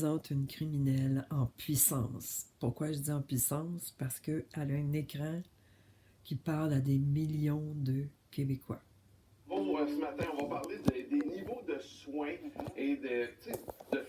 Présente une criminelle en puissance. Pourquoi je dis en puissance? Parce qu'elle a un écran qui parle à des millions de Québécois. Bon, ce matin, on va parler des niveaux de soins et de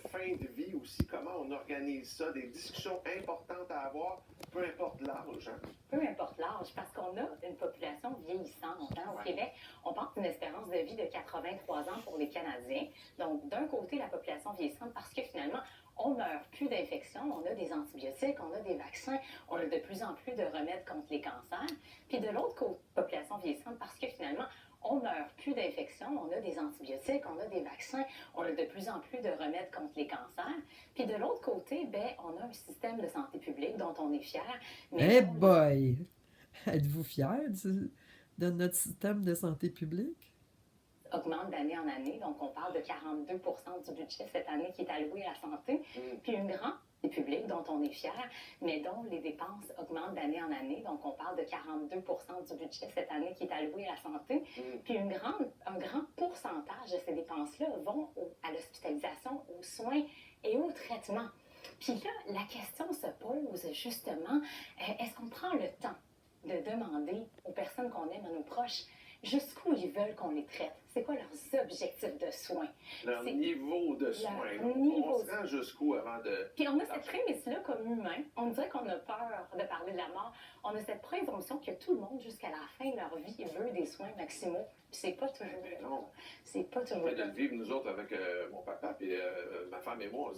fin de vie aussi, comment on organise ça, des discussions importantes à avoir, peu importe l'âge. Hein? Peu importe l'âge, parce qu'on a une population vieillissante. Hein? Au Québec, on pense d'une espérance de vie de 83 ans pour les Canadiens. Donc, d'un côté, la population vieillissante, parce que finalement, on meurt plus d'infections, on a des antibiotiques, on a des vaccins, on a de plus en plus de remèdes contre les cancers. Puis de l'autre côté, population vieillissante, parce que finalement, on meurt plus d'infections, on a des antibiotiques, on a des vaccins, on a de plus en plus de remèdes contre les cancers. Puis de l'autre côté, on a un système de santé publique dont on est fier. Eh boy! Êtes-vous fiers de notre système de santé publique? Augmente d'année en année. Donc, on parle de 42 du budget cette année qui est alloué à la santé. Puis une grande publique dont on est fier, mais dont les dépenses augmentent d'année en année. Donc, on parle de 42 du budget cette année qui est alloué à la santé. Puis un grand pourcentage de ces dépenses-là vont à l'hospitalisation, aux soins et aux traitements. Puis là, la question se pose justement, est-ce qu'on prend le temps de demander aux personnes qu'on aime, à nos proches, jusqu'où ils veulent qu'on les traite? C'est quoi leurs objectifs de soins? Leur niveau de soins. On se rend jusqu'où avant de... Puis on a cette prémisse-là comme humain. On dirait qu'on a peur de parler de la mort. On a cette présomption que tout le monde, jusqu'à la fin de leur vie, veut des soins maximaux. Puis c'est pas toujours... non. C'est pas toujours... On fait de le vivre, nous autres, avec mon papa, puis ma femme et moi,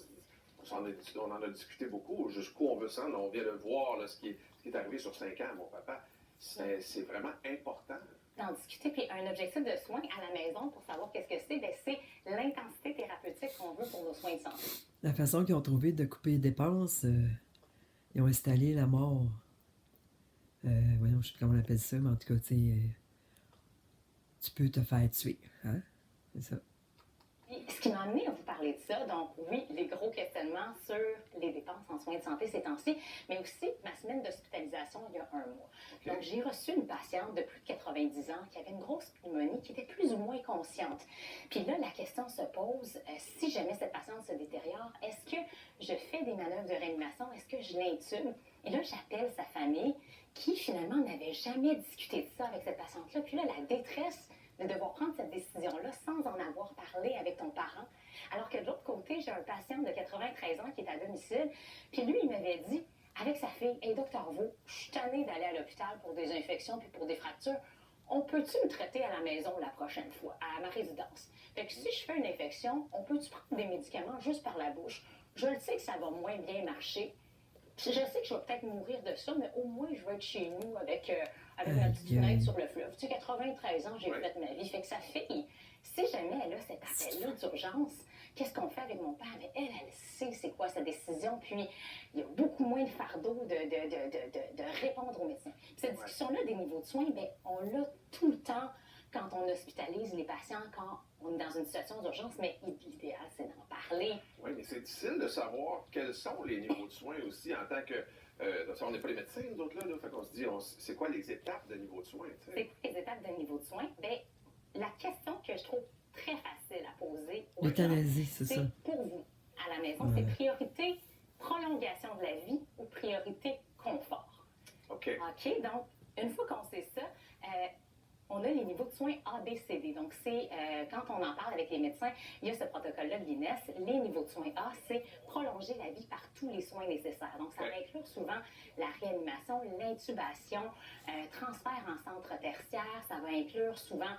on en a discuté beaucoup. Jusqu'où on veut se rendre. On vient de voir là, ce qui est arrivé sur 5 ans à mon papa. C'est vraiment important. D'en discuter. Puis un objectif de soins à la maison, pour savoir qu'est-ce que c'est l'intensité thérapeutique qu'on veut pour nos soins de santé. La façon qu'ils ont trouvé de couper les dépenses, ils ont installé la mort. Voyons, je ne sais plus comment on appelle ça, mais en tout cas, tu peux te faire tuer. Hein? C'est ça. Puis, ce qui m'a amené à vous parler de ça, donc oui, les gros questionnements sur les dépenses en soins de santé ces temps-ci, mais aussi ma semaine d'hospitalisation il y a 1 mois. Okay. Donc, j'ai reçu une patiente de plus de 90 ans qui avait une grosse pneumonie, qui était plus ou moins consciente. Puis là, la question se pose, si jamais cette patiente se détériore, est-ce que je fais des manœuvres de réanimation? Est-ce que je l'intube? Et là, j'appelle sa famille qui, finalement, n'avait jamais discuté de ça avec cette patiente-là. Puis là, la détresse de devoir prendre cette décision-là sans en avoir parlé avec ton parent. Alors que de l'autre côté, j'ai un patient de 93 ans qui est à domicile, puis lui, il m'avait dit, avec sa fille, « Hey, docteur Vaux, je suis tannée d'aller à l'hôpital pour des infections puis pour des fractures. On peut-tu me traiter à la maison la prochaine fois, à ma résidence? Fait que si je fais une infection, on peut-tu prendre des médicaments juste par la bouche? Je le sais que ça va moins bien marcher. Puis je sais que je vais peut-être mourir de ça, mais au moins, je vais être chez nous avec ma petite fenêtre sur le fleuve. Tu sais, 93 ans, j'ai fait ma vie. Fait que sa fille, si jamais elle a cet appel-là d'urgence, qu'est-ce qu'on fait avec mon père? Mais elle sait c'est quoi sa décision. Puis, il y a beaucoup moins de fardeau de répondre aux médecins. Puis cette discussion-là des niveaux de soins, on l'a tout le temps quand on hospitalise les patients, quand on est dans une situation d'urgence, mais l'idéal, c'est d'en parler. Oui, mais c'est difficile de savoir quels sont les niveaux de soins aussi en tant que... on n'est pas les médecins, nous autres, là. Fait qu'on se dit, c'est quoi les étapes de niveau de soins? T'sais? C'est quoi les étapes de niveau de soins? La question que je trouve très facile à poser aux l'euthanasie, c'est ça. Pour vous, à la maison, c'est priorité prolongation de la vie ou priorité confort? OK. OK, donc, une fois qu'on sait ça, on a les niveaux de soins A, B, C, D. Donc, c'est quand on en parle avec les médecins, il y a ce protocole-là de l'INES. Les niveaux de soins A, c'est prolonger la vie par tous les soins nécessaires. Donc, ça va inclure souvent la réanimation, l'intubation, transfert en centre tertiaire. Ça va inclure souvent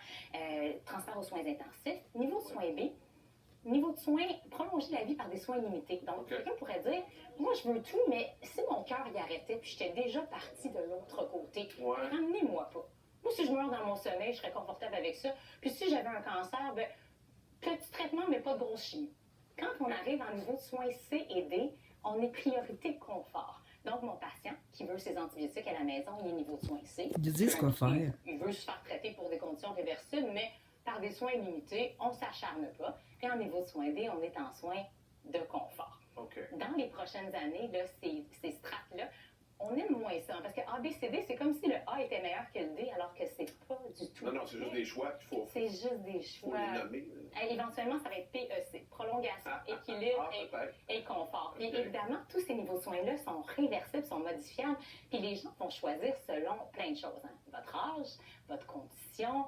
transfert aux soins intensifs. Niveau de soins B, niveau de soins, prolonger la vie par des soins limités. Donc, quelqu'un pourrait dire, moi, je veux tout, mais si mon cœur y arrêtait, puis j'étais déjà partie de l'autre côté, ramenez-moi pas. Moi, si je meurs dans mon sommeil, je serais confortable avec ça. Puis si j'avais un cancer, petit traitement, mais pas de grosse chimie. Quand on arrive en niveau de soins C et D, on est priorité confort. Donc, mon patient qui veut ses antibiotiques à la maison, il est niveau de soins C. Ils disent quoi faire. Il veut se faire traiter pour des conditions réversibles, mais par des soins limités, on ne s'acharne pas. Et en niveau de soins D, on est en soins de confort. Okay. Dans les prochaines années, là, ces strates-là, on aime moins ça, parce que A, B, C, D, c'est comme si le A était meilleur que le D, alors que c'est pas du tout. Non, c'est juste des choix qu'il faut... C'est juste des choix. Faut les nommer. Éventuellement, ça va être PEC, prolongation, équilibre et confort. Puis évidemment, tous ces niveaux de soins-là sont réversibles, sont modifiables, puis les gens vont choisir selon plein de choses. Hein. Votre âge, votre condition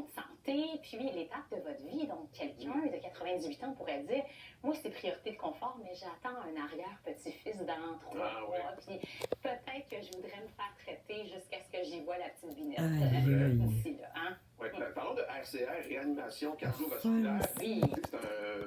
de santé, puis l'étape de votre vie. Donc, quelqu'un de 98 ans pourrait dire, moi, c'est priorité de confort, mais j'attends un arrière-petit-fils dans 3 mois, puis peut-être que je voudrais me faire traiter jusqu'à ce que j'y vois la petite binette d'ici là. Hein? Oui, parlons de RCR, réanimation cardiovasculaire. Oui. C'est un